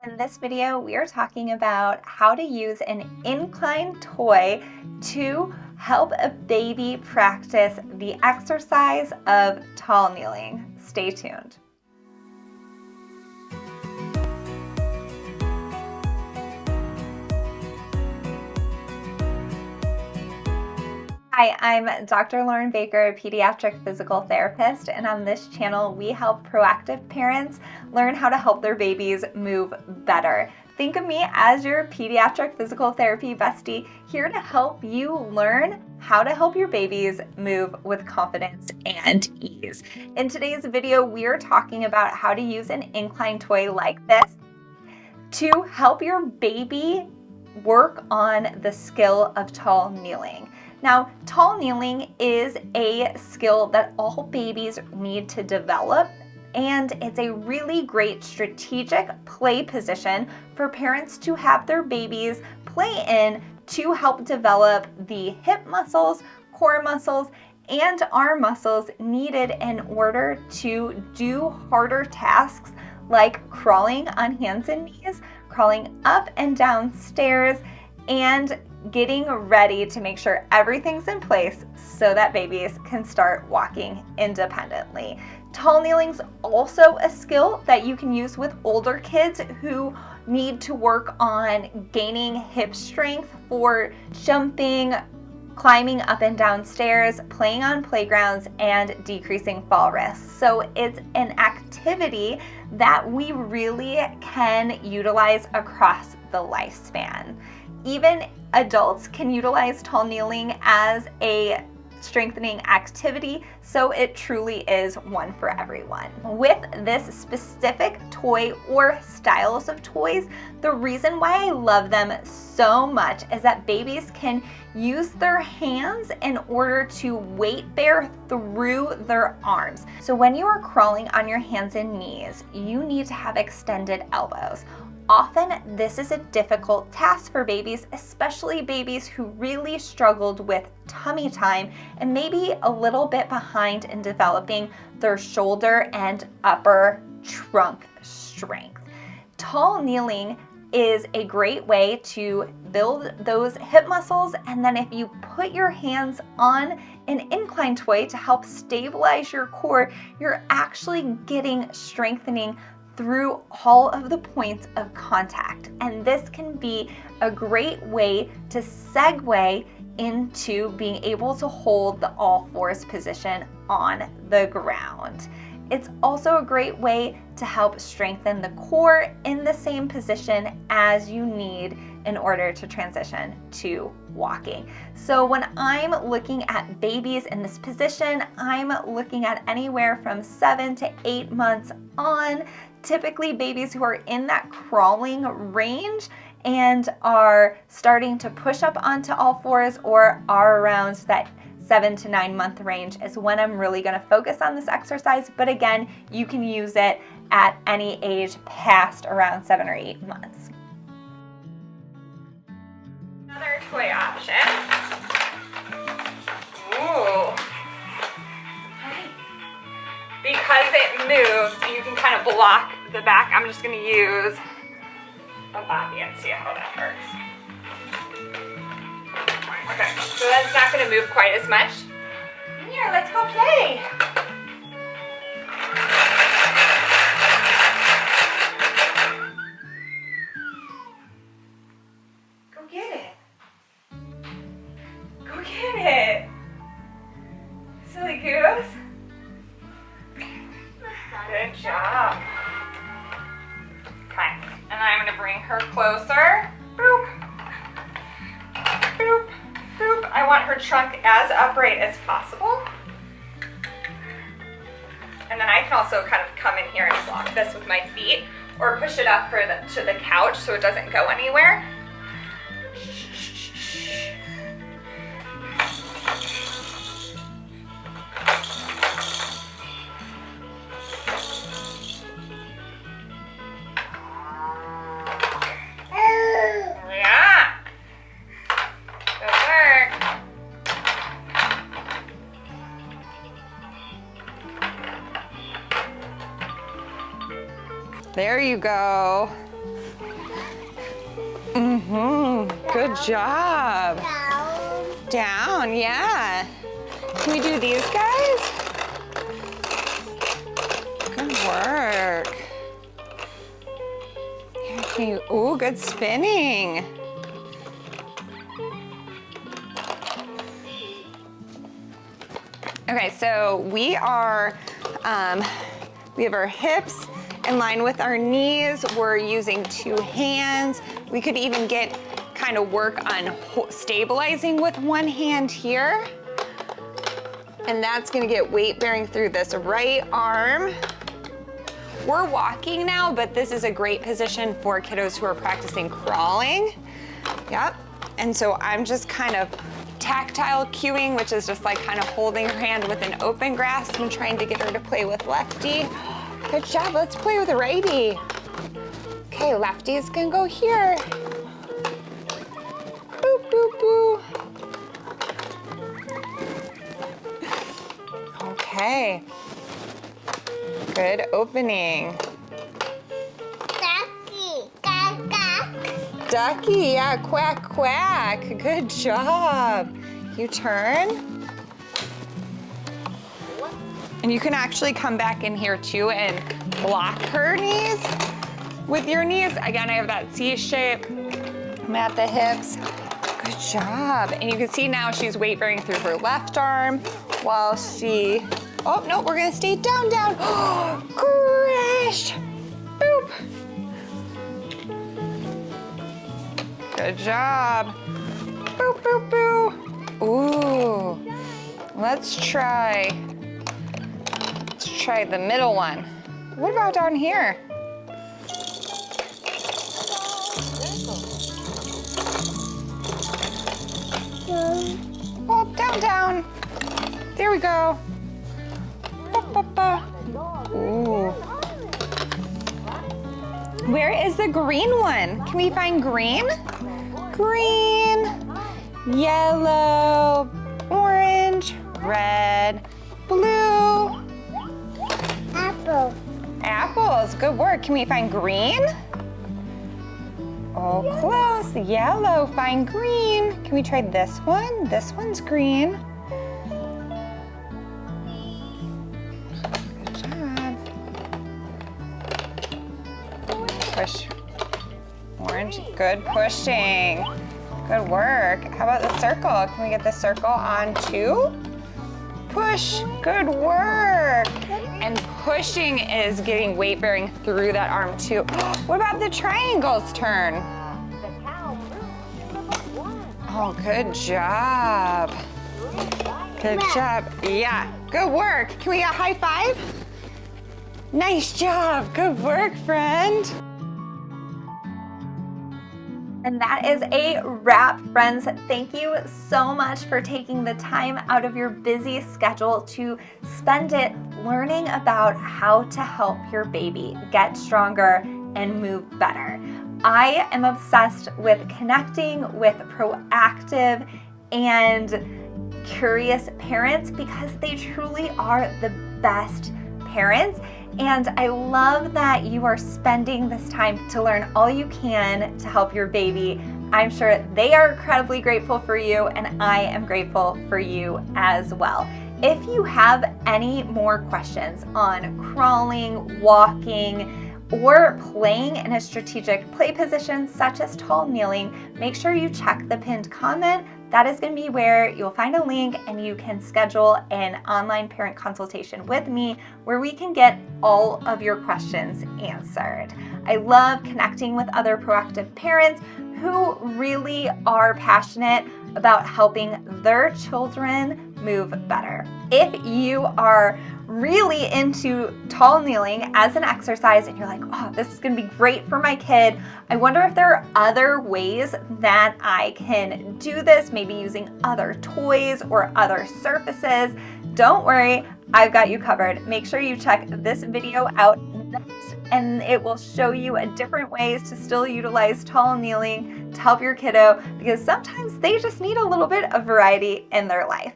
In this video, we are talking about how to use an incline toy to help a baby practice the exercise of tall kneeling. Stay tuned. Hi, I'm Dr. Lauren Baker, Pediatric Physical Therapist, and on this channel we help proactive parents learn how to help their babies move better. Think of me as your pediatric physical therapy bestie, here to help you learn how to help your babies move with confidence and ease. In today's video, we are talking about how to use an incline toy like this to help your baby work on the skill of tall kneeling. Now, tall kneeling is a skill that all babies need to develop, and it's a really great strategic play position for parents to have their babies play in to help develop the hip muscles, core muscles, and arm muscles needed in order to do harder tasks like crawling on hands and knees, crawling up and down stairs, and getting ready to make sure everything's in place so that babies can start walking independently. Tall kneeling's also a skill that you can use with older kids who need to work on gaining hip strength for jumping, climbing up and down stairs, playing on playgrounds, and decreasing fall risks. So it's an activity that we really can utilize across the lifespan. Even adults can utilize tall kneeling as a strengthening activity, so it truly is one for everyone. With this specific toy or styles of toys, the reason why I love them so much is that babies can use their hands in order to weight bear through their arms. So when you are crawling on your hands and knees, you need to have extended elbows. Often, this is a difficult task for babies, especially babies who really struggled with tummy time and maybe a little bit behind in developing their shoulder and upper trunk strength. Tall kneeling is a great way to build those hip muscles, and then if you put your hands on an incline toy to help stabilize your core, you're actually getting strengthening through all of the points of contact. And this can be a great way to segue into being able to hold the all fours position on the ground. It's also a great way to help strengthen the core in the same position as you need in order to transition to walking. So when I'm looking at babies in this position, I'm looking at anywhere from 7 to 8 months on. Typically babies who are in that crawling range and are starting to push up onto all fours or are around that 7 to 9 month range is when I'm really going to focus on this exercise. But again, you can use it at any age past around 7 or 8 months. Another toy option. Ooh. Because it moves, you can kind of block the back. I'm just going to use a bobby and see how that works. Okay, so that's not going to move quite as much. Here, let's go play. Go get it. Go get it. Silly goose. Good job. Okay, and I'm going to bring her closer. Boop. Boop. Boop. I want her trunk as upright as possible. And then I can also kind of come in here and block this with my feet or push it up to the couch so it doesn't go anywhere. There you go. good job. Down, yeah. Can we do these guys? Good work. Here, can you, ooh, good spinning. Okay, so we are, we have our hips in line with our knees. We're using 2 hands. We could even get kind of work on stabilizing with 1 hand here. And that's gonna get weight bearing through this right arm. We're walking now, but this is a great position for kiddos who are practicing crawling. Yep, and so I'm just kind of tactile cueing, which is just like kind of holding her hand with an open grasp and trying to get her to play with lefty. Good job, let's play with righty. Okay, lefty's gonna go here. Boop, boop, boop. Okay, good opening. Ducky, yeah, quack, quack. Good job. You turn. And you can actually come back in here too and block her knees with your knees. Again, I have that C shape. I'm at the hips. Good job. And you can see now she's weight bearing through her left arm while she, oh no, we're gonna stay down, down. Oh, crash. Boop. Good job. Boop, boop, boop. Ooh. Let's try the middle one. What about down here? Oh, down, down. There we go. Ba, ba, ba. Ooh. Where is the green one? Can we find green? Green, yellow, orange, red, blue. Apple. Apples, good work. Can we find green? Oh, close, yellow, find green. Can we try this one? This one's green. Good job. Push. Orange, good pushing. Good work. How about the circle? Can we get the circle on too? Push, good work. And pushing is getting weight bearing through that arm too. What about the triangles turn? Oh, good job. Good job. Yeah, good work. Can we get a high five? Nice job. Good work, friend. And that is a wrap, friends. Thank you so much for taking the time out of your busy schedule to spend it learning about how to help your baby get stronger and move better. I am obsessed with connecting with proactive and curious parents because they truly are the best parents. And I love that you are spending this time to learn all you can to help your baby. I'm sure they are incredibly grateful for you, and I am grateful for you as well. If you have any more questions on crawling, walking, or playing in a strategic play position such as tall kneeling, make sure you check the pinned comment. That is going to be where you'll find a link and you can schedule an online parent consultation with me where we can get all of your questions answered. I love connecting with other proactive parents who really are passionate about helping their children move better. If you are really into tall kneeling as an exercise and you're like, oh, this is gonna be great for my kid, I wonder if there are other ways that I can do this, maybe using other toys or other surfaces. Don't worry, I've got you covered. Make sure you check this video out next, and it will show you different ways to still utilize tall kneeling to help your kiddo, because sometimes they just need a little bit of variety in their life.